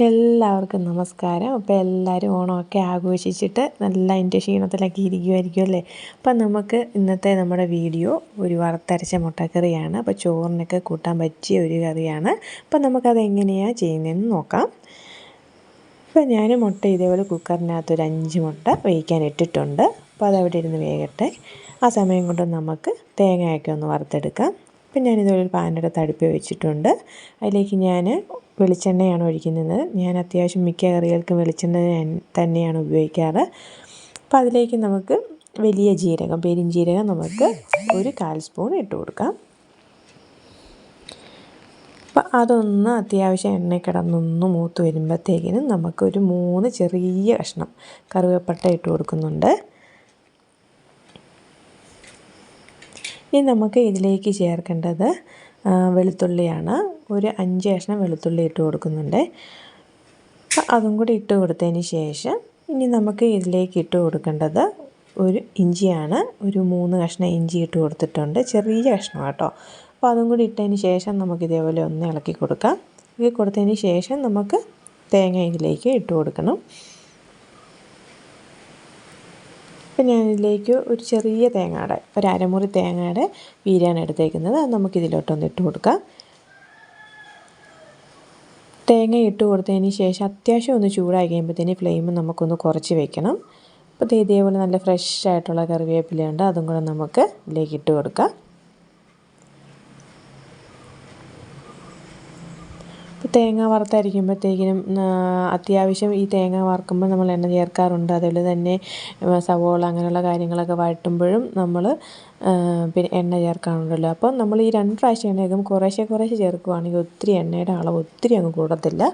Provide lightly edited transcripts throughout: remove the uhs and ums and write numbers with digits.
എല്ലാവർക്കും നമസ്കാരം. അപ്പോൾ എല്ലാവരും ഓണമൊക്കെ ആഘോഷിച്ചിട്ട് നല്ല അതിൻ്റെ ക്ഷീണത്തിലൊക്കെ ഇരിക്കുമായിരിക്കും അല്ലേ. അപ്പം നമുക്ക് ഇന്നത്തെ നമ്മുടെ വീഡിയോ ഒരു വറുത്തരച്ച മുട്ടക്കറിയാണ്. അപ്പോൾ ചോറിനൊക്കെ കൂട്ടാൻ പറ്റിയ ഒരു കറിയാണ്. അപ്പം നമുക്കത് എങ്ങനെയാണ് ചെയ്യുന്നതെന്ന് നോക്കാം. അപ്പോൾ ഞാൻ മുട്ട ഇതേപോലെ കുക്കറിനകത്ത് ഒരു 5 മുട്ട വേവിക്കാൻ ഇട്ടിട്ടുണ്ട്. അപ്പോൾ അതവിടെ ഇരുന്ന് വേകട്ടെ. ആ സമയം കൊണ്ട് നമുക്ക് തേങ്ങയൊക്കെ ഒന്ന് വറുത്തെടുക്കാം. അപ്പം ഞാനിതുപോലെ ഒരു പാനെടുത്ത് അടുപ്പിൽ വെച്ചിട്ടുണ്ട്. അതിലേക്ക് ഞാൻ വെളിച്ചെണ്ണയാണ് ഒഴിക്കുന്നത്. ഞാൻ അത്യാവശ്യം മിക്ക കറികൾക്കും വെളിച്ചെണ്ണ തന്നെയാണ് ഉപയോഗിക്കാറ്. അപ്പോൾ അതിലേക്ക് നമുക്ക് വലിയ ജീരകം, പെരുംജീരകം നമുക്ക് ഒരു 1/4 സ്പൂൺ ഇട്ട് കൊടുക്കാം. അപ്പോൾ അതൊന്ന് അത്യാവശ്യം എണ്ണ കിടന്നൊന്ന് മൂത്ത് വരുമ്പോഴത്തേക്കിനും നമുക്കൊരു 3 ചെറിയ കഷ്ണം കറുവപ്പട്ട ഇട്ട് കൊടുക്കുന്നുണ്ട്. ഇനി നമുക്ക് ഇതിലേക്ക് ചേർക്കേണ്ടത് വെളുത്തുള്ളിയാണ്. ഒരു 5 കഷ്ണം വെളുത്തുള്ളി ഇട്ട് കൊടുക്കുന്നുണ്ട്. അതും കൂടി ഇട്ട് കൊടുത്തതിന് ശേഷം ഇനി നമുക്ക് ഇതിലേക്ക് ഇട്ട് കൊടുക്കേണ്ടത് ഒരു ഇഞ്ചിയാണ്. ഒരു 3 കഷ്ണം ഇഞ്ചി ഇട്ട് കൊടുത്തിട്ടുണ്ട്. ചെറിയ കഷ്ണം കേട്ടോ. അപ്പോൾ അതും കൂടി ഇട്ടതിന് ശേഷം നമുക്ക് ഇതേപോലെ ഒന്ന് ഇളക്കി കൊടുക്കാം. ഇളക്കി കൊടുത്തതിന് ശേഷം നമുക്ക് തേങ്ങ ഇതിലേക്ക് ഇട്ട് കൊടുക്കണം. അപ്പോൾ ഞാനിതിലേക്ക് ഒരു ചെറിയ തേങ്ങയുടെ ഒരു അരമുറി തേങ്ങയുടെ വീരാണ് എടുത്തേക്കുന്നത്. അത് നമുക്കിതിലോട്ടൊന്ന് ഇട്ട് കൊടുക്കാം. തേങ്ങ ഇട്ട് കൊടുത്തതിന് ശേഷം അത്യാവശ്യം ഒന്ന് ചൂടായി കഴിയുമ്പോഴത്തേന് ഫ്ലെയിം നമുക്കൊന്ന് കുറച്ച് വെക്കണം. അപ്പോൾ ഇതേപോലെ നല്ല ഫ്രഷ് ആയിട്ടുള്ള കറിവേപ്പിലയുണ്ട്, അതും കൂടെ നമുക്ക് ഇതിലേക്ക് ഇട്ട് കൊടുക്കാം. ഇപ്പോൾ തേങ്ങ വറുത്തരയ്ക്കുമ്പോഴത്തേക്കിനും അത്യാവശ്യം ഈ തേങ്ങ വറുക്കുമ്പോൾ നമ്മൾ എണ്ണ ചേർക്കാറുണ്ട്. അതുപോലെ തന്നെ സവോള അങ്ങനെയുള്ള കാര്യങ്ങളൊക്കെ വഴറ്റുമ്പോഴും നമ്മൾ പിന്നെ എണ്ണ ചേർക്കാറുണ്ടല്ലോ. അപ്പോൾ നമ്മൾ ഈ 2 പ്രാവശ്യം എണ്ണയൊക്കെ കുറേശ്ശെ ചേർക്കുകയാണെങ്കിൽ ഒത്തിരി എണ്ണയുടെ അളവ് ഒത്തിരി അങ്ങ് കൂടത്തില്ല.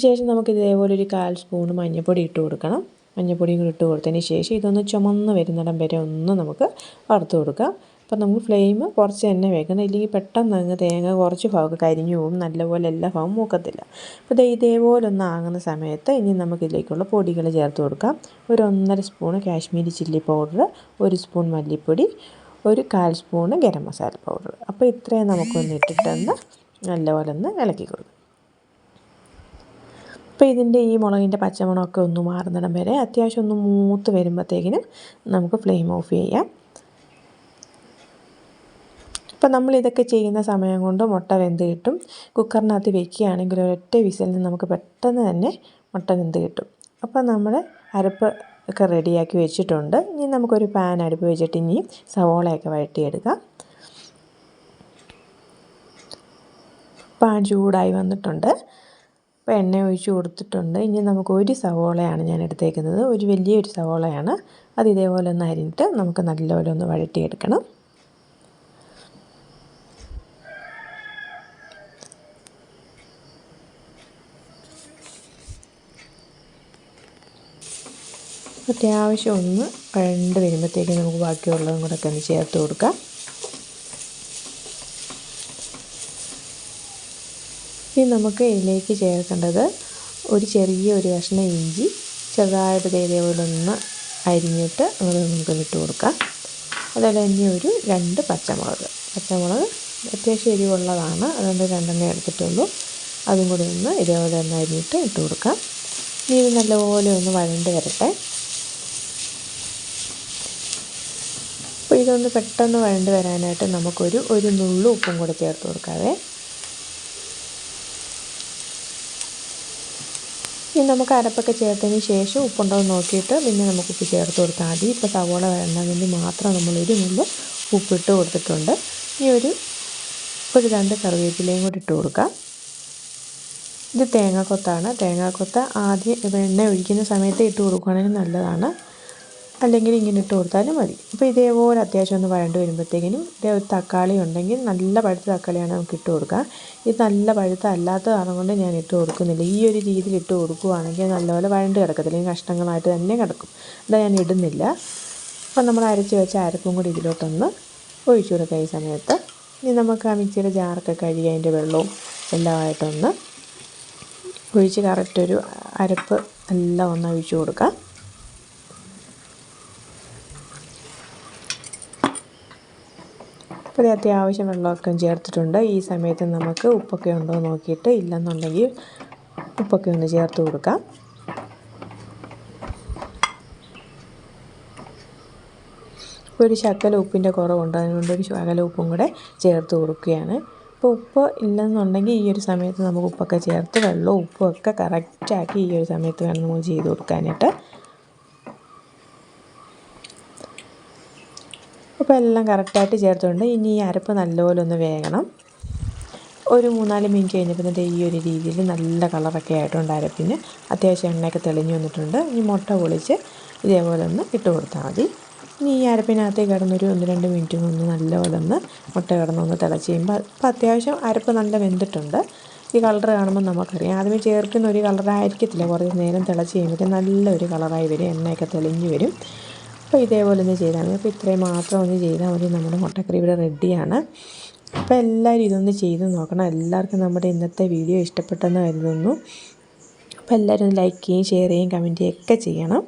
ശേഷം നമുക്ക് ഇതേപോലെ ഒരു 1/4 സ്പൂൺ മഞ്ഞൾപ്പൊടി ഇട്ട് കൊടുക്കണം. മഞ്ഞൾപ്പൊടിയും കൂടി ഇട്ട് കൊടുത്തതിന് ശേഷം ഇതൊന്ന് ചുമന്ന് വരുന്നിടം വരെ ഒന്ന് നമുക്ക് വറുത്ത് കൊടുക്കാം. അപ്പോൾ നമുക്ക് ഫ്ലെയിം കുറച്ച് തന്നെ വെക്കണം, ഇല്ലെങ്കിൽ പെട്ടെന്ന് അങ്ങ് തേങ്ങ കുറച്ച് ഭാഗം കരിഞ്ഞു പോകും, നല്ലപോലെ എല്ലാ ഭാഗവും മൂക്കത്തില്ല. അപ്പോൾ ഇതേപോലെ ഒന്ന് ആകുന്ന സമയത്ത് ഇനി നമുക്കിതിലേക്കുള്ള പൊടികൾ ചേർത്ത് കൊടുക്കാം. ഒരു 1.5 spoon Kashmiri chilli powder, 1 spoon മല്ലിപ്പൊടി, ഒരു 1/4 സ്പൂൺ ഗരം മസാല പൗഡർ. അപ്പോൾ ഇത്രയും നമുക്കൊന്ന് ഇട്ടിട്ടൊന്ന് നല്ലപോലെ ഒന്ന് ഇളക്കി കൊടുക്കാം. അപ്പോൾ ഇതിൻ്റെ ഈ മുളകിൻ്റെ പച്ചമണമൊക്കെ ഒന്ന് മാറുന്നിടം വരെ അത്യാവശ്യം ഒന്ന് മൂത്ത് വരുമ്പോഴത്തേക്കിനും നമുക്ക് ഫ്ലെയിം ഓഫ് ചെയ്യാം. അപ്പോൾ നമ്മളിതൊക്കെ ചെയ്യുന്ന സമയം കൊണ്ട് മുട്ട വെന്ത് കിട്ടും. കുക്കറിനകത്ത് വെക്കുകയാണെങ്കിൽ ഒരൊറ്റ വിസിലിന് നമുക്ക് പെട്ടെന്ന് തന്നെ മുട്ട വെന്ത് കിട്ടും. അപ്പോൾ നമ്മൾ അരപ്പ് ഒക്കെ റെഡിയാക്കി വെച്ചിട്ടുണ്ട്. ഇനി നമുക്കൊരു പാൻ അടുപ്പ് വെച്ചിട്ട് ഇനി സവോളയൊക്കെ വഴറ്റിയെടുക്കാം. പാൻ ചൂടായി വന്നിട്ടുണ്ട്. അപ്പോൾ എണ്ണ ഒഴിച്ച് കൊടുത്തിട്ടുണ്ട്. ഇനി നമുക്ക് ഒരു സവോളയാണ് ഞാൻ എടുത്തേക്കുന്നത്, ഒരു വലിയൊരു സവോളയാണ്. അത് ഇതേപോലെ ഒന്ന് അരിഞ്ഞിട്ട് നമുക്ക് നല്ലപോലെ ഒന്ന് വഴറ്റിയെടുക്കണം. അത്യാവശ്യം ഒന്ന് വഴണ്ട് വരുമ്പോഴത്തേക്ക് നമുക്ക് ബാക്കിയുള്ളതും കൂടെ ഒക്കെ ഒന്ന് ചേർത്ത് കൊടുക്കാം. ഇനി നമുക്ക് ഇതിലേക്ക് ചേർക്കേണ്ടത് ഒരു ചെറിയൊരു കഷ്ണം ഇഞ്ചി ചെറുതായിട്ട് ഇതേപോലെ ഒന്ന് അരിഞ്ഞിട്ട് അത് നമുക്കൊന്ന് ഇട്ട് കൊടുക്കാം. അതുപോലെ തന്നെ ഒരു 2 പച്ചമുളക് അത്യാവശ്യം എരിവുള്ളതാണ്, അതുകൊണ്ട് 2 എടുത്തിട്ടുള്ളൂ. അതും കൂടി ഒന്ന് ഇതേപോലെ ഒന്ന് അരിഞ്ഞിട്ട് ഇട്ട് കൊടുക്കാം. ഇനി ഇത് നല്ലപോലെ ഒന്ന് വഴണ്ട് വരട്ടെ. അപ്പോൾ ഇതൊന്ന് പെട്ടെന്ന് വഴണ്ട് വരാനായിട്ട് നമുക്കൊരു നുള്ളു ഉപ്പും കൂടെ ചേർത്ത് കൊടുക്കാവേ. ഇനി നമുക്ക് അരപ്പൊക്കെ ചേർത്തതിന് ശേഷം ഉപ്പുണ്ടോ എന്ന് നോക്കിയിട്ട് പിന്നെ നമുക്ക് ഉപ്പ് ചേർത്ത് കൊടുത്താൽ മതി. ഇപ്പോൾ സവോള വഴണ്ടാൻ വേണ്ടി മാത്രം നമ്മളൊരു നുള്ളു ഉപ്പിട്ട് കൊടുത്തിട്ടുണ്ട്. ഇനി ഒരു 2 കറിവേപ്പിലയും കൂടി ഇട്ട് കൊടുക്കാം. ഇത് തേങ്ങാക്കൊത്താണ്. തേങ്ങാക്കൊത്ത് ആദ്യം എണ്ണ ഒഴിക്കുന്ന സമയത്ത് ഇട്ട് കൊടുക്കുകയാണെങ്കിൽ നല്ലതാണ്, അല്ലെങ്കിൽ ഇങ്ങനെ ഇട്ട് കൊടുത്താലും മതി. അപ്പോൾ ഇതേപോലെ അത്യാവശ്യം ഒന്ന് വഴണ്ട് വരുമ്പോഴത്തേക്കിനും ഒരു തക്കാളി ഉണ്ടെങ്കിൽ നല്ല പഴുത്ത തക്കാളിയാണ് നമുക്ക് ഇട്ട് കൊടുക്കാം. ഇത് നല്ല പഴുത്ത അല്ലാത്ത കാരണം കൊണ്ട് ഞാൻ ഇട്ട് കൊടുക്കുന്നില്ല. ഈ ഒരു രീതിയിൽ ഇട്ട് കൊടുക്കുകയാണെങ്കിൽ നല്ലപോലെ വഴണ്ട് കിടക്കത്തില്ല, കഷ്ണങ്ങളായിട്ട് തന്നെ കിടക്കും. അതാ ഞാൻ ഇടുന്നില്ല. അപ്പോൾ നമ്മൾ അരച്ച് വെച്ച അരപ്പും കൂടി ഇതിലോട്ടൊന്ന് ഒഴിച്ചു കൊടുക്കാം. ഈ സമയത്ത് ഇനി നമുക്ക് ആ മിക്സിയുടെ ജാറൊക്കെ കഴുകി അതിൻ്റെ വെള്ളവും എല്ലാമായിട്ടൊന്ന് ഒഴിച്ച് കറക്റ്റൊരു അരപ്പ് എല്ലാം ഒന്ന് ഒഴിച്ചു കൊടുക്കാം. അപ്പോൾ അത്യാവശ്യം വെള്ളമൊക്കെ ചേർത്തിട്ടുണ്ട്. ഈ സമയത്ത് നമുക്ക് ഉപ്പൊക്കെ ഉണ്ടോ എന്ന് നോക്കിയിട്ട് ഇല്ലെന്നുണ്ടെങ്കിൽ ഉപ്പൊക്കെ ഒന്ന് ചേർത്ത് കൊടുക്കാം. ഒരു ശകല ഉപ്പിൻ്റെ കുറവുണ്ട്, അതുകൊണ്ട് ഒരു ശകല ഉപ്പും കൂടെ ചേർത്ത് കൊടുക്കുകയാണ്. അപ്പോൾ ഉപ്പ് ഇല്ലെന്നുണ്ടെങ്കിൽ ഈ ഒരു സമയത്ത് നമുക്ക് ഉപ്പൊക്കെ ചേർത്ത് വെള്ളവും ഉപ്പും ഒക്കെ കറക്റ്റാക്കി ഈ ഒരു സമയത്ത് വേണം നമ്മൾ ചെയ്ത് കൊടുക്കാനായിട്ട്. അപ്പോൾ എല്ലാം കറക്റ്റായിട്ട് ചേർത്തുകൊണ്ട് ഇനി ഈ അരപ്പ് നല്ലപോലെ ഒന്ന് വേകണം. ഒരു 3-4 മിനിറ്റ് കഴിഞ്ഞപ്പോൾ ഈ ഒരു രീതിയിൽ നല്ല കളറൊക്കെ ആയിട്ടുണ്ട് അരപ്പിന്. അത്യാവശ്യം എണ്ണയൊക്കെ തെളിഞ്ഞ് വന്നിട്ടുണ്ട്. ഇനി മുട്ട പൊളിച്ച് ഇതേപോലെ ഒന്ന് ഇട്ട് കൊടുത്താൽ മതി. ഇനി ഈ അരപ്പിനകത്തേക്ക് കിടന്നൊരു 1-2 മിനിറ്റും ഒന്ന് നല്ലപോലെ ഒന്ന് മുട്ട കിടന്നൊന്ന് തിളച്ച് കഴിയുമ്പോൾ ഇപ്പോൾ അത്യാവശ്യം അരപ്പ് നല്ല വെന്തിട്ടുണ്ട്. ഈ കളർ കാണുമ്പോൾ നമുക്കറിയാം. ആദ്യമേ ചേർക്കുന്ന ഒരു കളറായിരിക്കത്തില്ല, കുറച്ച് നേരം തിളച്ച് കഴിയുമ്പോൾ നല്ലൊരു കളറായി വരും, എണ്ണയൊക്കെ തെളിഞ്ഞ് വരും. അപ്പോൾ ഇതേപോലെ ഒന്ന് ചെയ്താൽ മതി. അപ്പോൾ ഇത്രയും മാത്രം ഒന്ന് ചെയ്താൽ മതി, നമ്മുടെ മുട്ടക്കറി ഇവിടെ റെഡിയാണ്. അപ്പോൾ എല്ലാവരും ഇതൊന്ന് ചെയ്ത് നോക്കണം. എല്ലാവർക്കും നമ്മുടെ ഇന്നത്തെ വീഡിയോ ഇഷ്ടപ്പെട്ടെന്ന് കരുതുന്നു. അപ്പോൾ എല്ലാവരും ഒന്ന് ലൈക്ക് ചെയ്യുകയും ഷെയർ ചെയ്യുകയും കമൻറ്റ് ചെയ്യുകയും ഒക്കെ ചെയ്യണം.